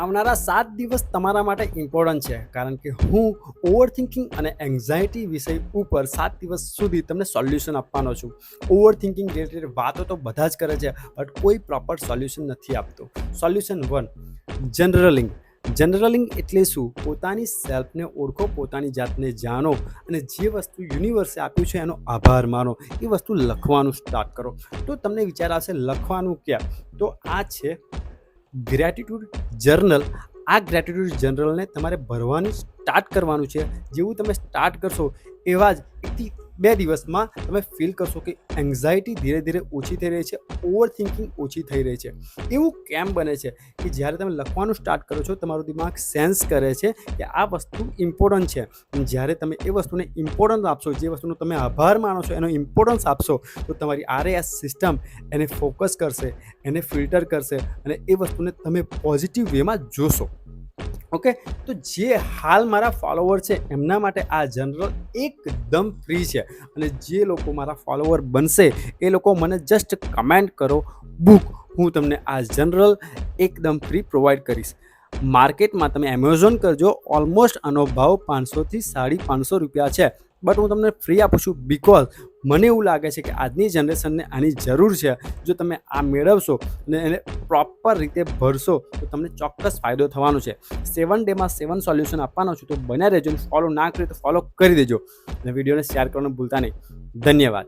આવનારા 7 દિવસ તમારા માટે ઇમ્પોર્ટન્ટ છે, કારણ કે હું ઓવરથિંકિંગ અને એન્ઝાયટી વિષય ઉપર 7 દિવસ સુધી તમને સોલ્યુશન આપવાનો છું. ઓવરથિંકિંગ રિલેટેડ વાતો તો બધા જ કરે છે, બટ કોઈ પ્રોપર સોલ્યુશન નથી આપતો. સોલ્યુશન 1, જનરલિંગ. જનરલિંગ એટલે શું? પોતાની સેલ્ફને ઓળખો, પોતાની જાતને જાણો અને જે વસ્તુ યુનિવર્સે આપ્યું છે એનો આભાર માનો. એ વસ્તુ લખવાનું સ્ટાર્ટ કરો. તો તમને વિચાર આવશે લખવાનું ક્યાં? તો આ છે ગ્રેટિટ્યૂડ જર્નલ. આ ગ્રેટિટ્યૂડ જર્નલને તમારે ભરવાનું સ્ટાર્ટ કરવાનું છે. જેવું તમે સ્ટાર્ટ કરશો એવા જ 1-2 દિવસમાં તમે ફીલ કરશો કે એન્ઝાયટી ધીરે ધીરે ઓછી થઈ રહી છે, ઓવરથિંકિંગ ઓછી થઈ રહી છે. એવું કેમ બને છે કે જ્યારે તમે લખવાનું સ્ટાર્ટ કરો છો તમારું દિમાગ સેન્સ કરે છે કે આ વસ્તુ ઇમ્પોર્ટન્ટ છે. જ્યારે તમે એ વસ્તુને ઇમ્પોર્ટન્સ આપશો, જે વસ્તુનો તમે આભાર માનો છો એનો ઇમ્પોર્ટન્સ આપશો, તો તમારી RAS સિસ્ટમ એને ફોકસ કરશે, એને ફિલ્ટર કરશે અને એ વસ્તુને તમે પોઝિટિવ વેમાં જોશો. ઓકે, તો જે હાલ મારા ફોલોવર છે એમના માટે આ જનરલ એકદમ ફ્રી છે અને જે લોકો મારા ફોલોવર બનશે એ લોકો મને જસ્ટ કમેન્ટ કરો બુક, હું તમને આ જનરલ એકદમ ફ્રી પ્રોવાઈડ કરીશ. માર્કેટમાં તમે એમેઝોન કરજો, ઓલમોસ્ટ આનો ભાવ 500 થી ₹550 છે, બટ હું તમને ફ્રી આપું છું બિકોઝ મને એવું લાગે છે કે આજની જનરેશનને આની જરૂર છે. જો તમે આ મેળવશો અને એને પ્રોપર રીતે ભરશો તો તમને ચોક્કસ ફાયદો થવાનો છે. 7 ડેમાં 7 સોલ્યુશન આપવાનો છું, તો બન્યા રહેજો. ફોલો ના કર્યું તો ફોલો કરી દેજો અને વિડીયોને શેર કરવાનું ભૂલતા નહીં. ધન્યવાદ.